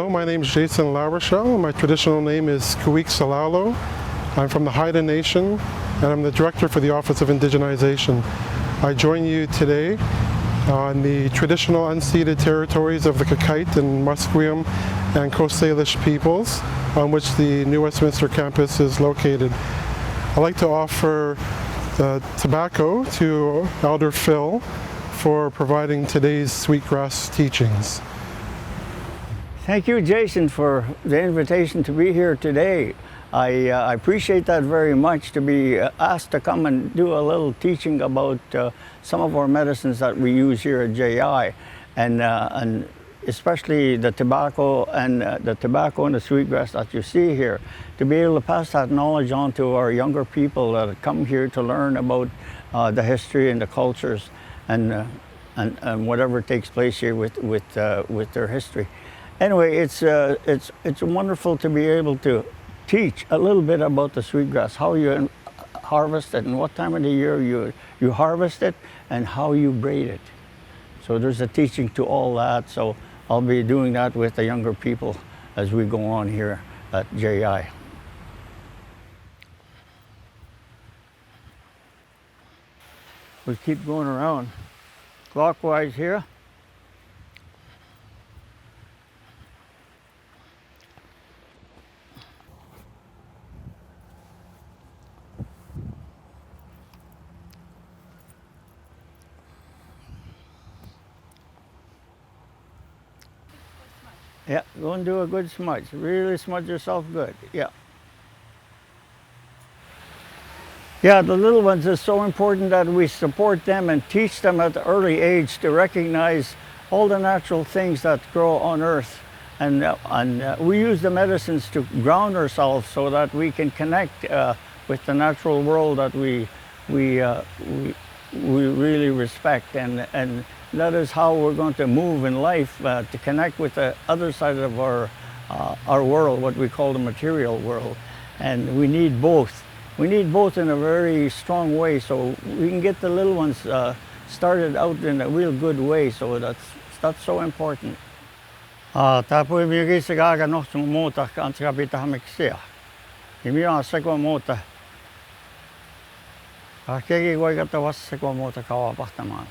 Hello, my name is Jason LaRochelle. My traditional name is Kuik Salalo. I'm from the Haida Nation, and I'm the director for the Office of Indigenization. I join you today on the traditional unceded territories of the Kakite and Musqueam and Coast Salish peoples, on which the New Westminster campus is located. I'd like to offer tobacco to Elder Phil for providing today's Sweetgrass teachings. Thank you, Jason, for the invitation to be here today. I appreciate that very much, to be asked to come and do a little teaching about some of our medicines that we use here at JI, and especially the tobacco and the sweetgrass that you see here, to be able to pass that knowledge on to our younger people that come here to learn about the history and the cultures and whatever takes place here with their history. Anyway, it's wonderful to be able to teach a little bit about the sweetgrass, how you harvest it and what time of the year you harvest it and how you braid it. So there's a teaching to all that. So I'll be doing that with the younger people as we go on here at JI. We keep going around clockwise here. Yeah, go and do a good smudge. Really smudge yourself good. Yeah. Yeah, the little ones, is so important that we support them and teach them at the early age to recognize all the natural things that grow on earth. And we use the medicines to ground ourselves so that we can connect with the natural world that we really respect. And that is how we're going to move in life, to connect with the other side of our world, what we call the material world. And we need both. We need both in a very strong way, so we can get the little ones started out in a real good way. So that's so important. Tapo mi sa gaga no mota kan sa kapita hamiksia. Imi sa ko mota. Akegi go gata was sa ko mota kawa pahtaman.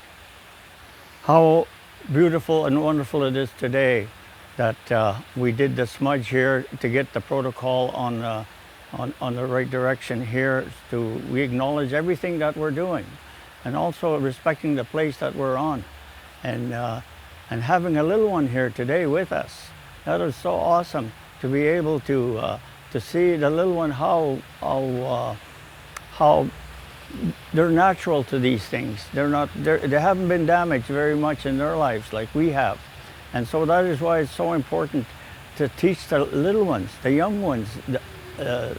How beautiful and wonderful it is today that we did the smudge here to get the protocol on the right direction here. We acknowledge everything that we're doing, and also respecting the place that we're on, and having a little one here today with us. That is so awesome to be able to see the little one, how they're natural to these things. They haven't been damaged very much in their lives like we have. And so that is why it's so important to teach the little ones, the young ones, the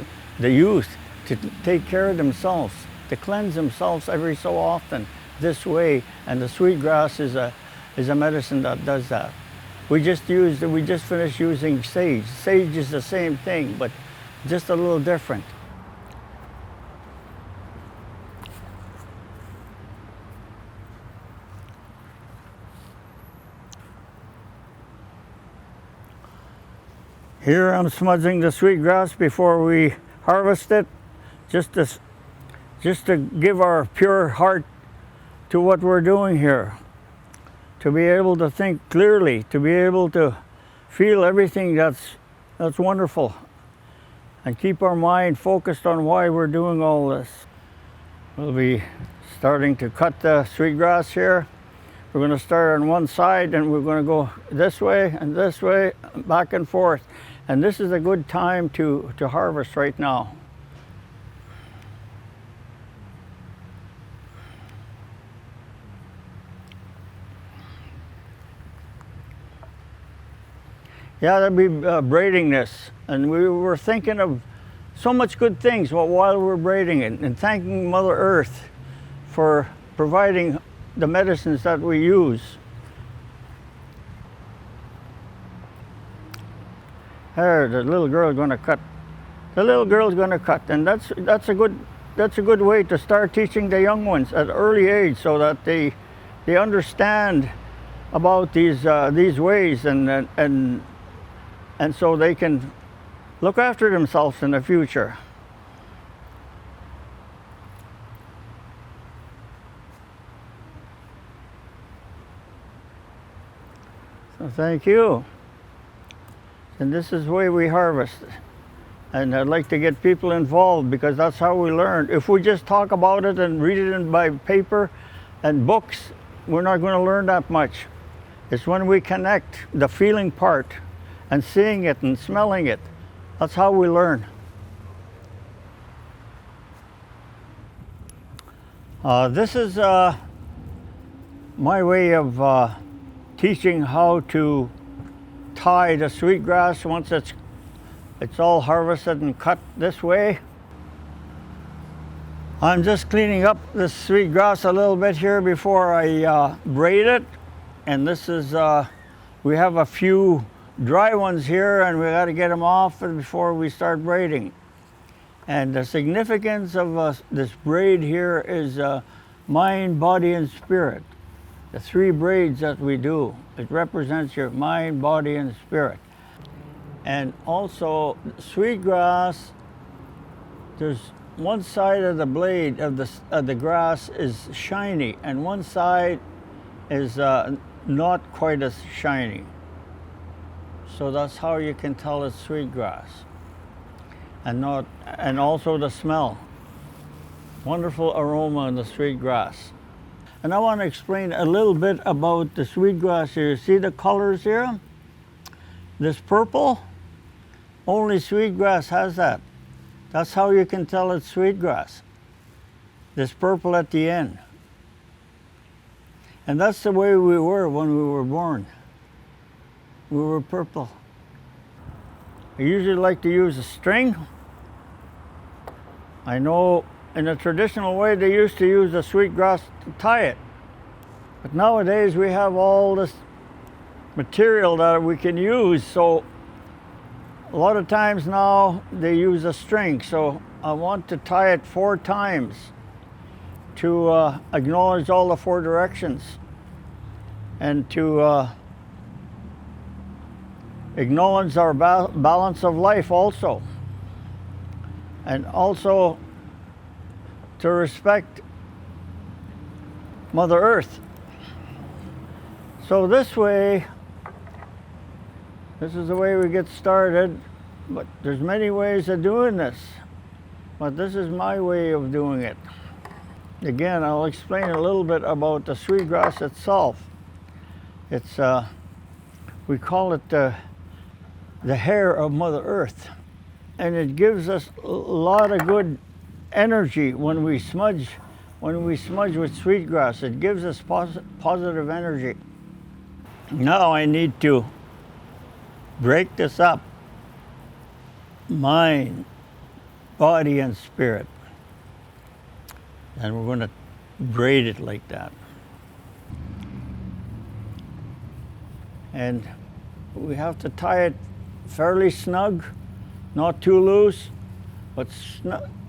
youth, to take care of themselves, to cleanse themselves every so often this way. And the sweetgrass is a medicine that does that. We just finished using sage. Sage is the same thing, but just a little different. Here I'm smudging the sweetgrass before we harvest it, just to give our pure heart to what we're doing here, to be able to think clearly, to be able to feel everything that's wonderful, and keep our mind focused on why we're doing all this. We'll be starting to cut the sweetgrass here. We're going to start on one side, and we're going to go this way and this way, back and forth. And this is a good time to harvest right now. Yeah, that'd be braiding this. And we were thinking of so much good things while we're braiding it, and thanking Mother Earth for providing the medicines that we use. There, the little girl's going to cut. The little girl's going to cut, and that's a good way to start teaching the young ones at early age, so that they understand about these ways, and and so they can look after themselves in the future. So thank you. And this is the way we harvest. And I'd like to get people involved because that's how we learn. If we just talk about it and read it by paper and books, we're not going to learn that much. It's when we connect the feeling part and seeing it and smelling it. That's how we learn. This is my way of teaching how to tie the sweetgrass once it's all harvested and cut this way. I'm just cleaning up this sweetgrass a little bit here before I braid it. And this is, we have a few dry ones here and we got to get them off before we start braiding. And the significance of this braid here is mind, body, and spirit. The 3 braids that we do, it represents your mind, body, and spirit. And also, sweetgrass, there's one side of the blade of the grass is shiny, and one side is not quite as shiny. So that's how you can tell it's sweetgrass. And also the smell. Wonderful aroma in the sweetgrass. And I want to explain a little bit about the sweetgrass here. You see the colors here? This purple, only sweetgrass has that. That's how you can tell it's sweetgrass. This purple at the end. And that's the way we were when we were born. We were purple. I usually like to use a string. I know in a traditional way they used to use the sweetgrass to tie it. But nowadays we have all this material that we can use, so a lot of times now they use a string. So I want to tie it 4 times to acknowledge all the 4 directions and to acknowledge our balance of life also, and also to respect Mother Earth. So this way, this is the way we get started, but there's many ways of doing this, but this is my way of doing it. Again, I'll explain a little bit about the sweetgrass itself. It's, we call it the hair of Mother Earth, and it gives us a lot of good energy when we smudge with sweetgrass. It gives us positive energy. Now I need to break this up. Mind, body, and spirit. And we're going to braid it like that. And we have to tie it fairly snug, not too loose, but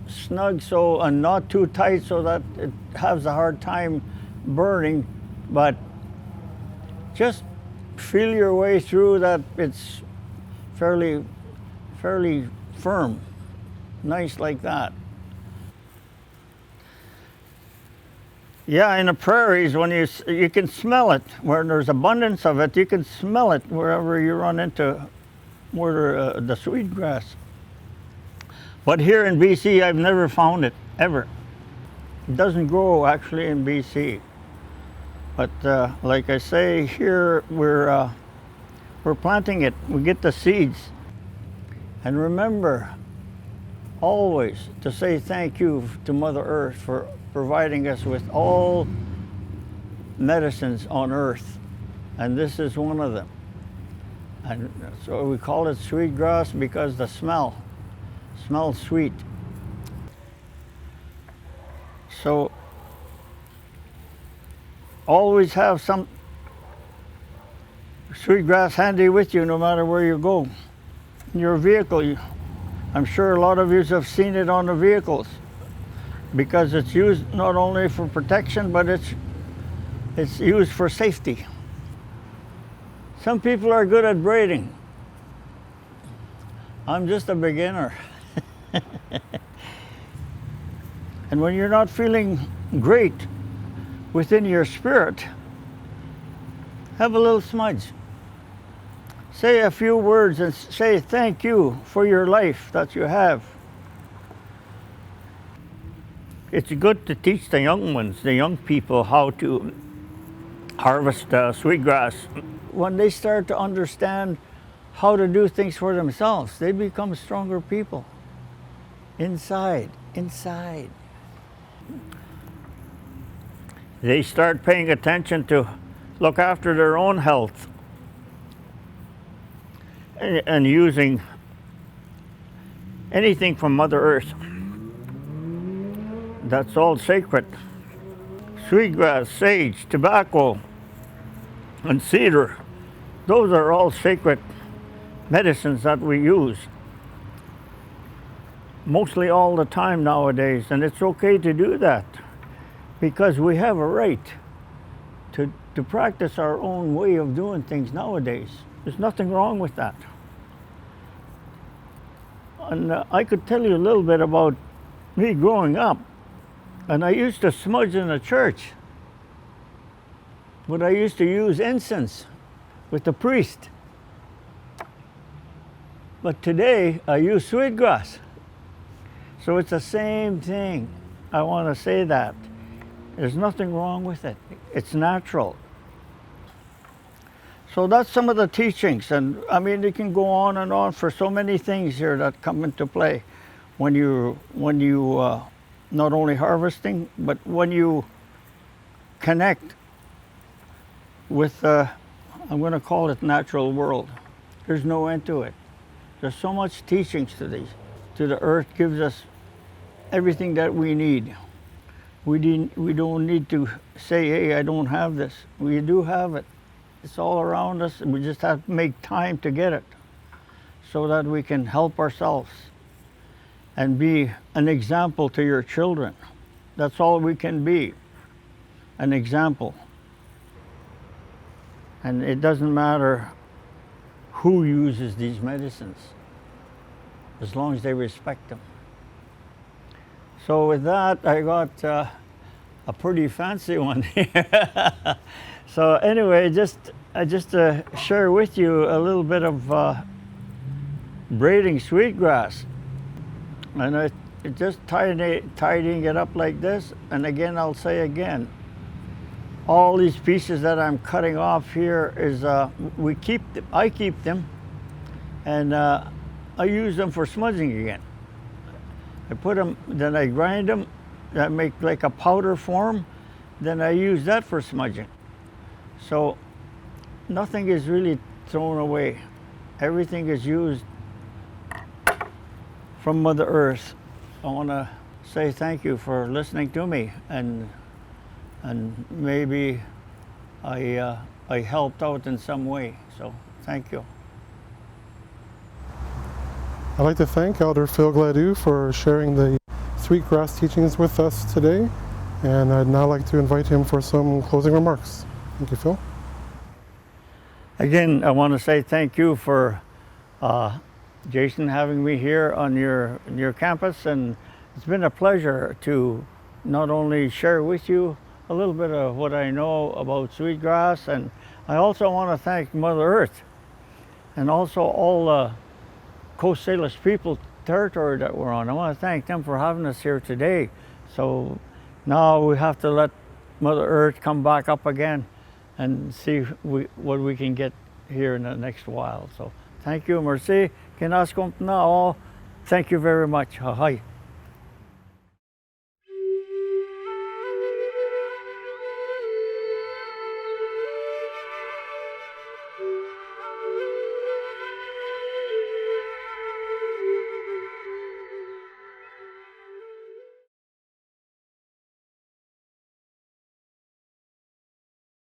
snug so, and not too tight so that it has a hard time burning, but just feel your way through that it's fairly firm, nice like that. Yeah, in the prairies, when you can smell it, where there's abundance of it, you can smell it wherever you run into the sweetgrass. But here in BC, I've never found it, ever. It doesn't grow actually in BC. But like I say, here we're planting it. We get the seeds. And remember always to say thank you to Mother Earth for providing us with all medicines on earth. And this is one of them. And so we call it sweetgrass because the smell smells sweet. So always have some sweetgrass handy with you no matter where you go. In your vehicle, I'm sure a lot of you have seen it on the vehicles because it's used not only for protection, but it's used for safety. Some people are good at braiding. I'm just a beginner. And when you're not feeling great within your spirit, have a little smudge. Say a few words and say thank you for your life that you have. It's good to teach the young ones, the young people, how to harvest sweetgrass. When they start to understand how to do things for themselves, they become stronger people. Inside. They start paying attention to look after their own health and using anything from Mother Earth. That's all sacred. Sweetgrass, sage, tobacco, and cedar, those are all sacred medicines that we use mostly all the time nowadays, and it's okay to do that because we have a right to practice our own way of doing things nowadays. There's nothing wrong with that. And I could tell you a little bit about me growing up. And I used to smudge in the church. But I used to use incense with the priest. But today I use sweetgrass. So it's the same thing. I want to say that. There's nothing wrong with it. It's natural. So that's some of the teachings. And I mean, you can go on and on for so many things here that come into play when you not only harvesting, but when you connect with, I'm going to call it natural world. There's no end to it. There's so much teachings to these. To the earth gives us everything that we need. We don't need to say, hey, I don't have this. We do have it. It's all around us, and we just have to make time to get it so that we can help ourselves and be an example to your children. That's all we can be, an example. And it doesn't matter who uses these medicines, as long as they respect them. So with that, I got a pretty fancy one here. So anyway, I just share with you a little bit of braiding sweetgrass. And I just tidying it up like this. And again, I'll say again, all these pieces that I'm cutting off here is, I keep them, and I use them for smudging again. I put them, then I grind them, I make like a powder form, then I use that for smudging. So nothing is really thrown away. Everything is used from Mother Earth. I want to say thank you for listening to me, and maybe I helped out in some way. So thank you. I'd like to thank Elder Phil Gladue for sharing the Sweetgrass teachings with us today, and I'd now like to invite him for some closing remarks. Thank you, Phil. Again, I want to say thank you for Jason having me here on your campus, and it's been a pleasure to not only share with you a little bit of what I know about sweetgrass, and I also want to thank Mother Earth and also all the Coast Salish people territory that we're on. I want to thank them for having us here today. So now we have to let Mother Earth come back up again and see what we can get here in the next while. So thank you, merci. Thank you very much. Hi.